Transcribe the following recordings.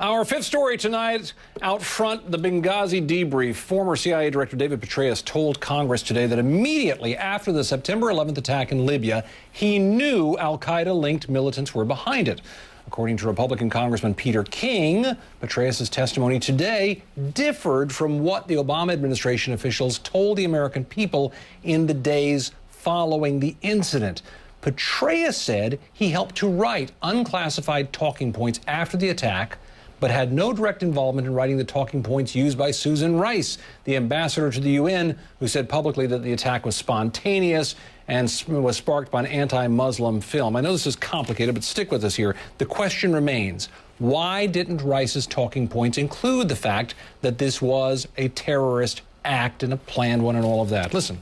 Our fifth story tonight, out front, the Benghazi debrief. Former CIA Director David Petraeus told Congress today that immediately after the September 11th attack in Libya, he knew al-Qaeda-linked militants were behind it. According to Republican Congressman Peter King, Petraeus' testimony today differed from what the Obama administration officials told the American people in the days following the incident. Petraeus said he helped to write unclassified talking points after the attack, but had no direct involvement in writing the talking points used by Susan Rice, the ambassador to the UN, who said publicly that the attack was spontaneous and was sparked by an anti-Muslim film. I know this is complicated, but stick with us here. The question remains, why didn't Rice's talking points include the fact that this was a terrorist act and a planned one and all of that? Listen.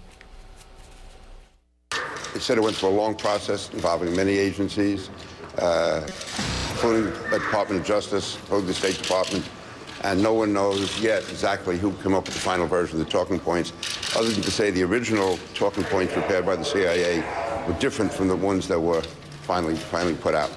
He said it went through a long process involving many agencies, including the Department of Justice, including the State Department, and no one knows yet exactly who came up with the final version of the talking points, other than to say the original talking points prepared by the CIA were different from the ones that were finally put out.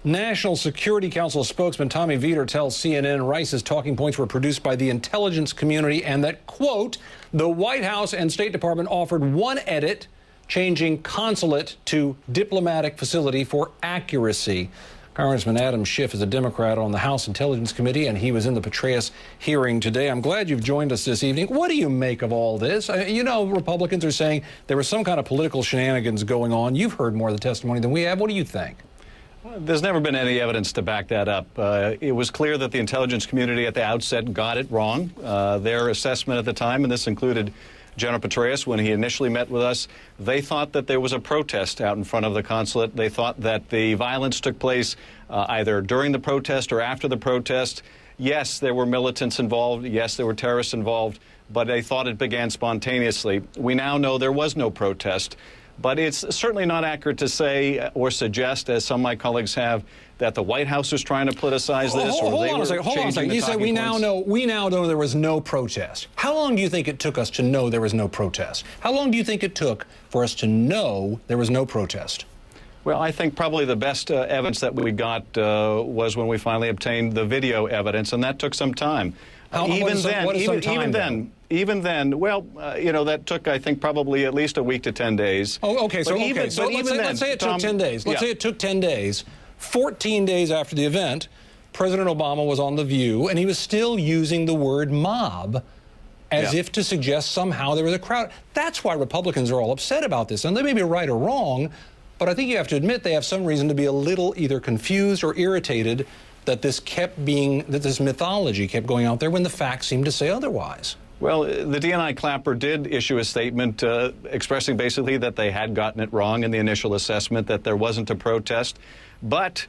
National Security Council spokesman Tommy Vietor tells CNN Rice's talking points were produced by the intelligence community and that, quote, the White House and State Department offered one edit, changing consulate to diplomatic facility for accuracy. Congressman Adam Schiff is a Democrat on the House Intelligence Committee, and he was in the Petraeus hearing today. I'm glad you've joined us this evening. What do you make of all this? You know, Republicans are saying there was some kind of political shenanigans going on. You've heard more of the testimony than we have. What do you think? There's never been any evidence to back that up. It was clear that the intelligence community at the outset got it wrong. Their assessment at the time, and this included General Petraeus, when he initially met with us, they thought that there was a protest out in front of the consulate. They thought that the violence took place either during the protest or after the protest. Yes, there were militants involved. Yes, there were terrorists involved, but they thought it began spontaneously. We now know there was no protest. But it's certainly not accurate to say or suggest, as some of my colleagues have, that the White House was trying to politicize this. Hold on a second. You say we now know there was no protest. How long do you think it took us to know there was no protest? How long do you think it took for us to know there was no protest? Well, I think probably the best evidence that we got was when we finally obtained the video evidence, and that took some time. Even then, well, you know, that took, I think, probably at least a week to 10 days. Oh, okay. So let's say it took 10 days. Let's say it took 10 days. 14 days after the event, President Obama was on The View, and he was still using the word mob as if to suggest somehow there was a crowd. That's why Republicans are all upset about this. And they may be right or wrong, but I think you have to admit they have some reason to be a little either confused or irritated that this mythology kept going out there when the facts seemed to say otherwise. Well, the DNI clapper did issue a statement expressing basically that they had gotten it wrong in the initial assessment, that there wasn't a protest. But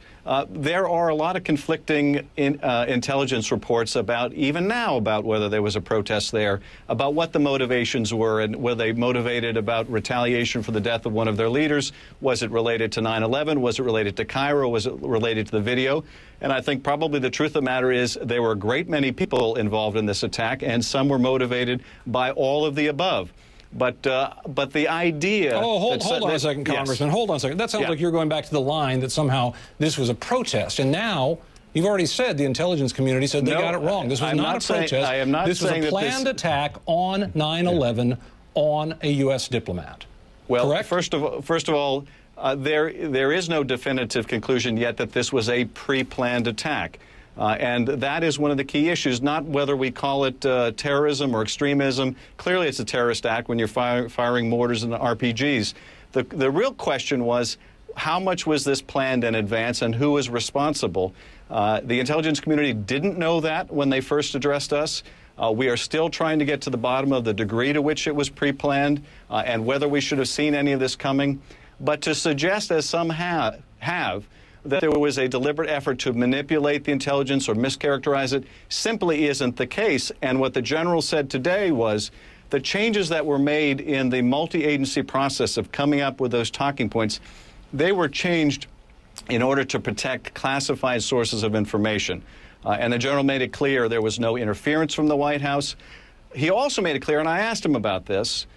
there are a lot of conflicting intelligence reports about, even now, about whether there was a protest there, about what the motivations were, and were they motivated about retaliation for the death of one of their leaders? Was it related to 9/11? Was it related to Cairo? Was it related to the video? And I think probably the truth of the matter is there were a great many people involved in this attack, and some were motivated by all of the above. But the idea... Oh, hold on a second, Congressman. Yes. Hold on a second. That sounds like you're going back to the line that somehow this was a protest. And now, you've already said the intelligence community said they got it wrong. This was not a protest. I am not saying this was a planned attack on 9/11 on a U.S. diplomat. Well, correct? First of all, there is no definitive conclusion yet that this was a pre-planned attack. And that is one of the key issues, not whether we call it terrorism or extremism. Clearly, it's a terrorist act when you're firing mortars and RPGs. The real question was, how much was this planned in advance and who was responsible? The intelligence community didn't know that when they first addressed us. We are still trying to get to the bottom of the degree to which it was pre-planned and whether we should have seen any of this coming. But to suggest, as some have, that there was a deliberate effort to manipulate the intelligence or mischaracterize it simply isn't the case. And what the general said today was the changes that were made in the multi-agency process of coming up with those talking points, they were changed in order to protect classified sources of information. And the general made it clear there was no interference from the White House. He also made it clear, and I asked him about this,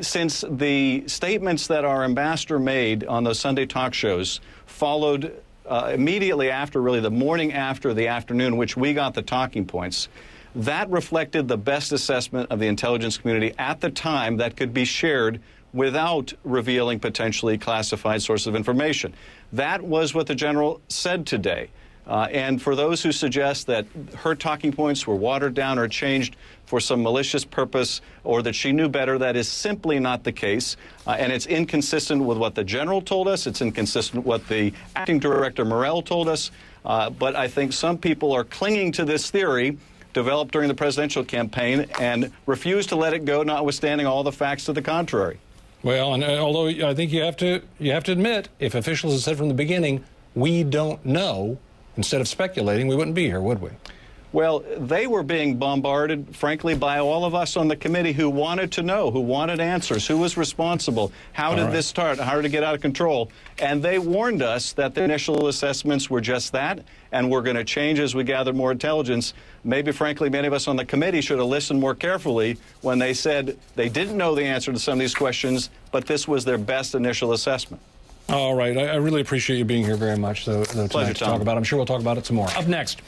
since the statements that our ambassador made on those Sunday talk shows followed immediately after, really the morning after the afternoon, which we got the talking points, that reflected the best assessment of the intelligence community at the time that could be shared without revealing potentially classified sources of information. That was what the general said today. And for those who suggest that her talking points were watered down or changed for some malicious purpose or that she knew better, that is simply not the case. And it's inconsistent with what the general told us. It's inconsistent with what the acting director, Morell, told us. But I think some people are clinging to this theory developed during the presidential campaign and refuse to let it go, notwithstanding all the facts to the contrary. Well, and although I think you have to admit, if officials had said from the beginning, we don't know, instead of speculating, we wouldn't be here, would we? Well, they were being bombarded, frankly, by all of us on the committee who wanted to know, who wanted answers, who was responsible, how did this start, how did it get out of control. And they warned us that the initial assessments were just that, and were going to change as we gathered more intelligence. Maybe, frankly, many of us on the committee should have listened more carefully when they said they didn't know the answer to some of these questions, but this was their best initial assessment. All right. I really appreciate you being here very much, though, tonight to talk about it. I'm sure we'll talk about it some more. Up next.